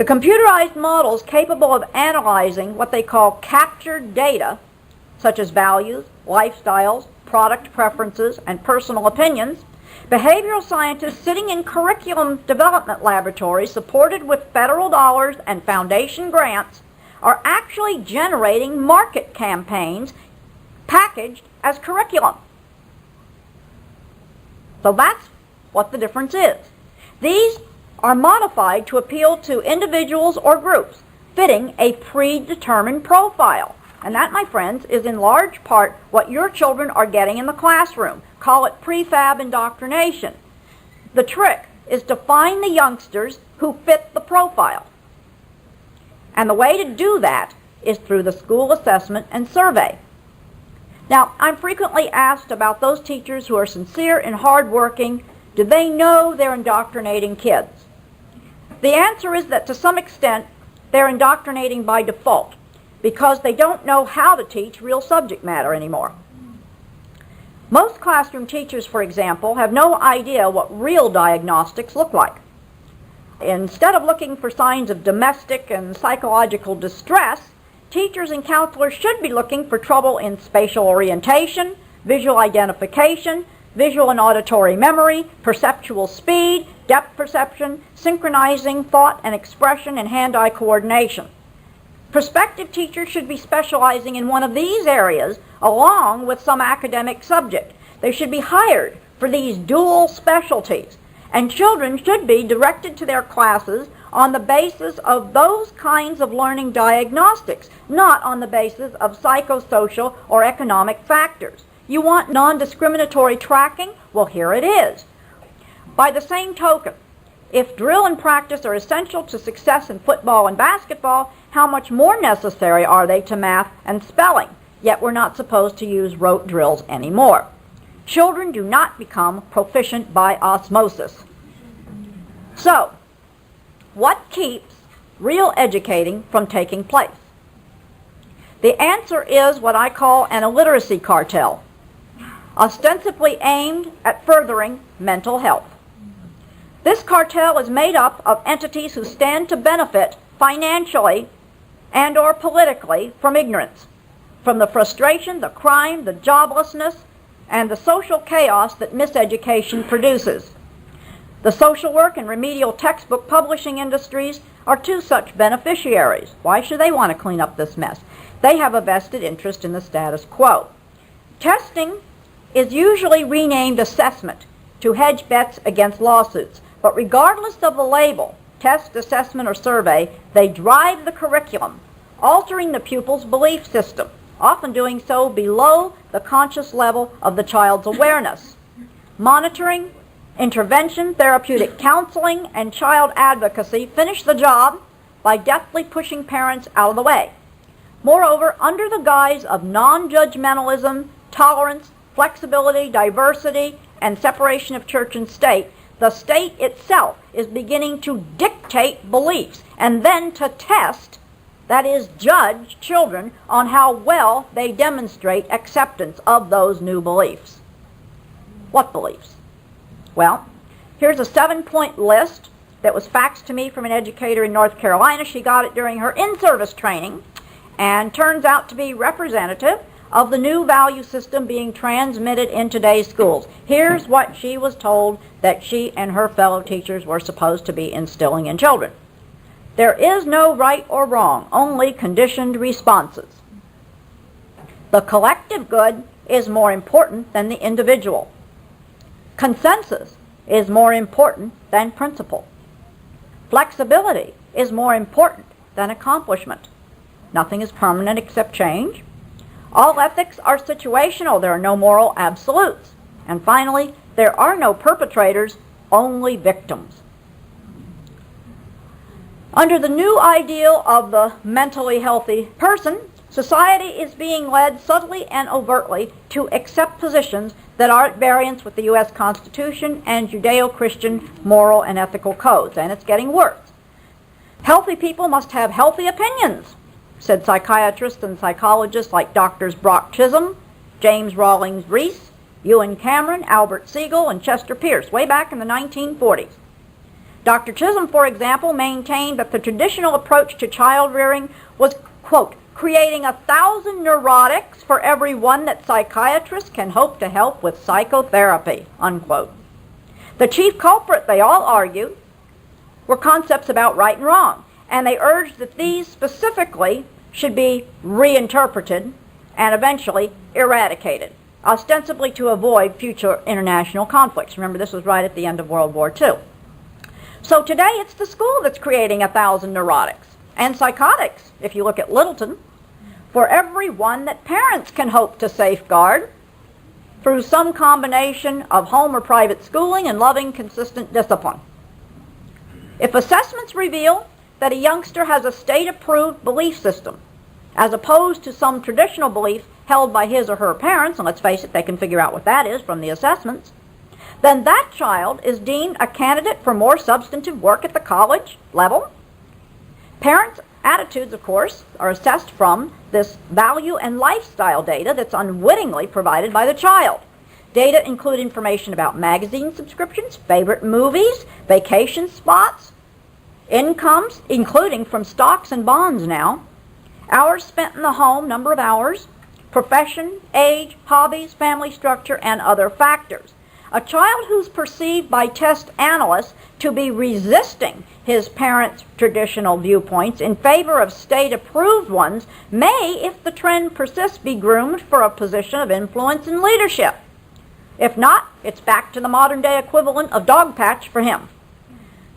The computerized models capable of analyzing what they call captured data, such as values, lifestyles, product preferences, and personal opinions, behavioral scientists sitting in curriculum development laboratories supported with federal dollars and foundation grants are actually generating market campaigns packaged as curriculum. So that's what the difference is. These are modified to appeal to individuals or groups fitting a predetermined profile. And that, my friends, is in large part what your children are getting in the classroom. Call it prefab indoctrination. The trick is to find the youngsters who fit the profile. And the way to do that is through the school assessment and survey. Now, I'm frequently asked about those teachers who are sincere and hardworking. Do they know they're indoctrinating kids? The answer is that to some extent, they're indoctrinating by default, because they don't know how to teach real subject matter anymore. Most classroom teachers, for example, have no idea what real diagnostics look like. Instead of looking for signs of domestic and psychological distress, teachers and counselors should be looking for trouble in spatial orientation, visual identification, visual and auditory memory, perceptual speed, depth perception, synchronizing thought and expression, and hand-eye coordination. Prospective teachers should be specializing in one of these areas along with some academic subject. They should be hired for these dual specialties, and children should be directed to their classes on the basis of those kinds of learning diagnostics, not on the basis of psychosocial or economic factors. You want non-discriminatory tracking? Well, here it is. By the same token, if drill and practice are essential to success in football and basketball, how much more necessary are they to math and spelling? Yet we're not supposed to use rote drills anymore. Children do not become proficient by osmosis. So, what keeps real educating from taking place? The answer is what I call an illiteracy cartel, ostensibly aimed at furthering mental health. This cartel is made up of entities who stand to benefit financially and or politically from ignorance, from the frustration, the crime, the joblessness, and the social chaos that miseducation produces. The social work and remedial textbook publishing industries are two such beneficiaries. Why should they want to clean up this mess? They have a vested interest in the status quo. Testing is usually renamed assessment to hedge bets against lawsuits. But regardless of the label, test, assessment, or survey, they drive the curriculum, altering the pupil's belief system, often doing so below the conscious level of the child's awareness. Monitoring, intervention, therapeutic counseling, and child advocacy finish the job by deftly pushing parents out of the way. Moreover, under the guise of non-judgmentalism, tolerance, flexibility, diversity, and separation of church and state, the state itself is beginning to dictate beliefs and then to test, that is, judge children on how well they demonstrate acceptance of those new beliefs. What beliefs? Well, here's a 7-point list that was faxed to me from an educator in North Carolina. She got it during her in-service training and turns out to be representative of the new value system being transmitted in today's schools. Here's what she was told that she and her fellow teachers were supposed to be instilling in children. There is no right or wrong, only conditioned responses. The collective good is more important than the individual. Consensus is more important than principle. Flexibility is more important than accomplishment. Nothing is permanent except change. All ethics are situational. There are no moral absolutes. And finally, there are no perpetrators, only victims. Under the new ideal of the mentally healthy person, society is being led subtly and overtly to accept positions that are at variance with the U.S. Constitution and Judeo-Christian moral and ethical codes, and it's getting worse. Healthy people must have healthy opinions, said psychiatrists and psychologists like Drs. Brock Chisholm, James Rawlings Rees, Ewan Cameron, Albert Siegel, and Chester Pierce way back in the 1940s. Dr. Chisholm, for example, maintained that the traditional approach to child rearing was, quote, creating 1,000 neurotics for every one that psychiatrists can hope to help with psychotherapy, unquote. The chief culprit, they all argued, were concepts about right and wrong, and they urged that these specifically should be reinterpreted and eventually eradicated, ostensibly to avoid future international conflicts. Remember, this was right at the end of World War II. So today it's the school that's creating 1,000 neurotics and psychotics, if you look at Littleton, for every one that parents can hope to safeguard through some combination of home or private schooling and loving, consistent discipline. If assessments reveal that a youngster has a state-approved belief system, as opposed to some traditional belief held by his or her parents, and let's face it, they can figure out what that is from the assessments, then that child is deemed a candidate for more substantive work at the college level. Parents' attitudes, of course, are assessed from this value and lifestyle data that's unwittingly provided by the child. Data include information about magazine subscriptions, favorite movies, vacation spots, incomes, including from stocks and bonds now, hours spent in the home, number of hours, profession, age, hobbies, family structure, and other factors. A child who's perceived by test analysts to be resisting his parents' traditional viewpoints in favor of state-approved ones may, if the trend persists, be groomed for a position of influence and leadership. If not, it's back to the modern-day equivalent of dog patch for him.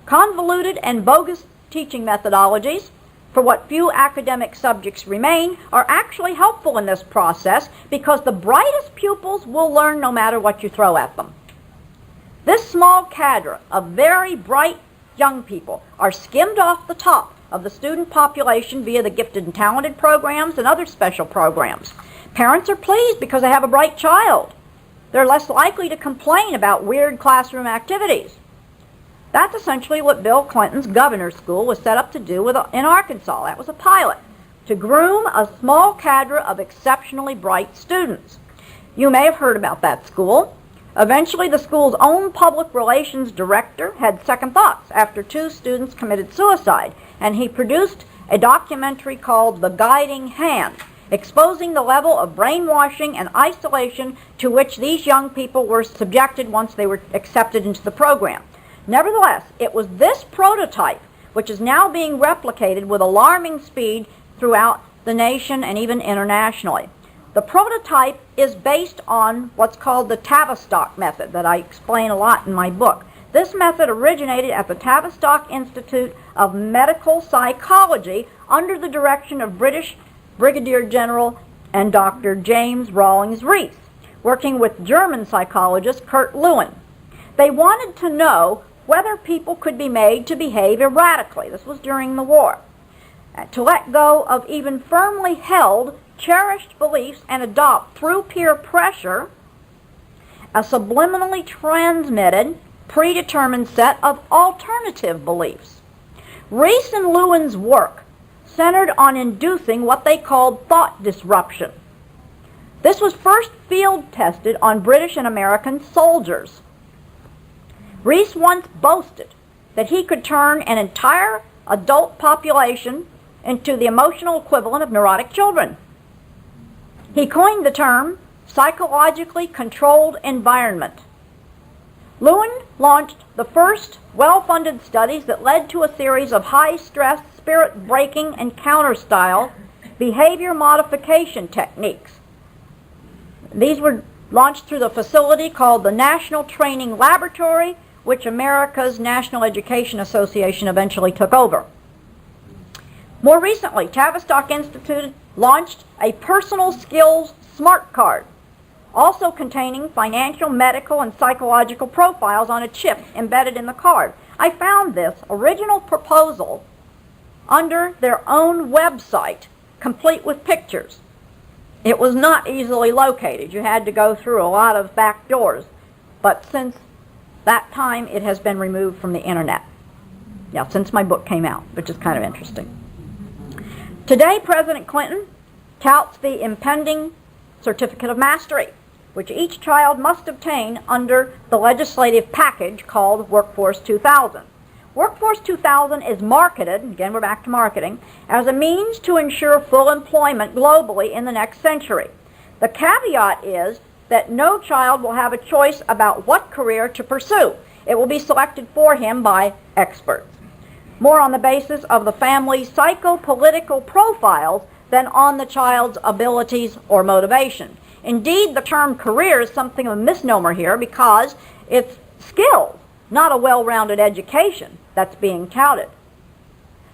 Convoluted and bogus teaching methodologies, for what few academic subjects remain, are actually helpful in this process because the brightest pupils will learn no matter what you throw at them. This small cadre of very bright young people are skimmed off the top of the student population via the gifted and talented programs and other special programs. Parents are pleased because they have a bright child. They're less likely to complain about weird classroom activities. That's essentially what Bill Clinton's governor's school was set up to do in Arkansas. That was a pilot, to groom a small cadre of exceptionally bright students. You may have heard about that school. Eventually, the school's own public relations director had second thoughts after 2 students committed suicide, and he produced a documentary called The Guiding Hand, exposing the level of brainwashing and isolation to which these young people were subjected once they were accepted into the program. Nevertheless, it was this prototype which is now being replicated with alarming speed throughout the nation and even internationally. The prototype is based on what's called the Tavistock method that I explain a lot in my book. This method originated at the Tavistock Institute of Medical Psychology under the direction of British Brigadier General and Dr. James Rawlings Rees, working with German psychologist Kurt Lewin. They wanted to know whether people could be made to behave erratically. This was during the war. To let go of even firmly held, cherished beliefs and adopt, through peer pressure, a subliminally transmitted, predetermined set of alternative beliefs. Rees and Lewin's work centered on inducing what they called thought disruption. This was first field tested on British and American soldiers. Rees once boasted that he could turn an entire adult population into the emotional equivalent of neurotic children. He coined the term psychologically controlled environment. Lewin launched the first well-funded studies that led to a series of high-stress, spirit-breaking, and counter-style behavior modification techniques. These were launched through the facility called the National Training Laboratory, which America's National Education Association eventually took over. More recently, Tavistock Institute launched a personal skills smart card, also containing financial, medical, and psychological profiles on a chip embedded in the card. I found this original proposal under their own website, complete with pictures. It was not easily located. You had to go through a lot of back doors. But since that time, it has been removed from the internet. Yeah, since my book came out, which is kind of interesting. Today, President Clinton touts the impending Certificate of Mastery, which each child must obtain under the legislative package called Workforce 2000. Workforce 2000 is marketed, again we're back to marketing, as a means to ensure full employment globally in the next century. The caveat is that no child will have a choice about what career to pursue. It will be selected for him by experts, more on the basis of the family's psycho-political profiles than on the child's abilities or motivation. Indeed, the term career is something of a misnomer here because it's skills, not a well-rounded education, that's being touted.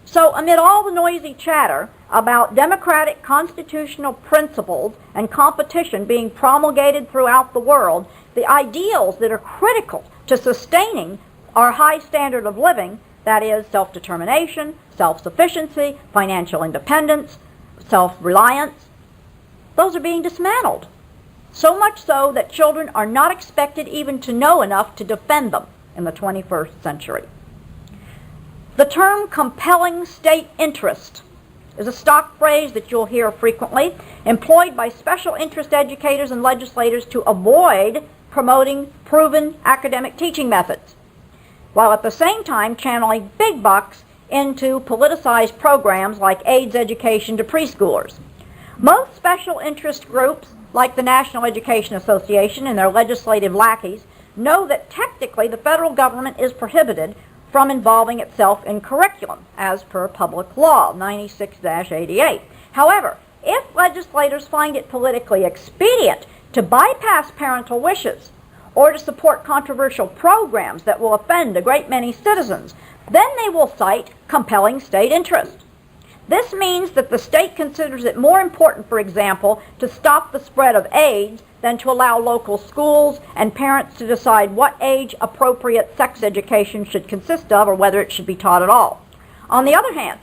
So amid all the noisy chatter about democratic constitutional principles and competition being promulgated throughout the world, the ideals that are critical to sustaining our high standard of living, that is self-determination, self-sufficiency, financial independence, self-reliance, those are being dismantled. So much so that children are not expected even to know enough to defend them in the 21st century. The term compelling state interest is a stock phrase that you'll hear frequently, employed by special interest educators and legislators to avoid promoting proven academic teaching methods, while at the same time channeling big bucks into politicized programs like AIDS education to preschoolers. Most special interest groups, like the National Education Association and their legislative lackeys, know that technically the federal government is prohibited from involving itself in curriculum, as per Public Law 96-88. However, if legislators find it politically expedient to bypass parental wishes or to support controversial programs that will offend a great many citizens, then they will cite compelling state interest. This means that the state considers it more important, for example, to stop the spread of AIDS than to allow local schools and parents to decide what age-appropriate sex education should consist of or whether it should be taught at all. On the other hand,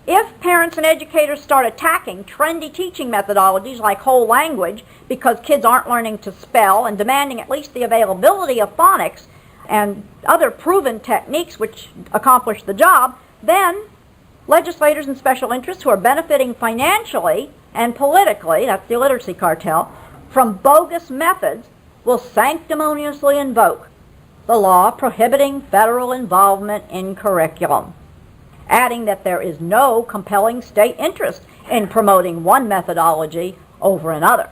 if parents and educators start attacking trendy teaching methodologies like whole language because kids aren't learning to spell and demanding at least the availability of phonics and other proven techniques which accomplish the job, then legislators and special interests who are benefiting financially and politically, that's the illiteracy cartel, from bogus methods will sanctimoniously invoke the law prohibiting federal involvement in curriculum, adding that there is no compelling state interest in promoting one methodology over another.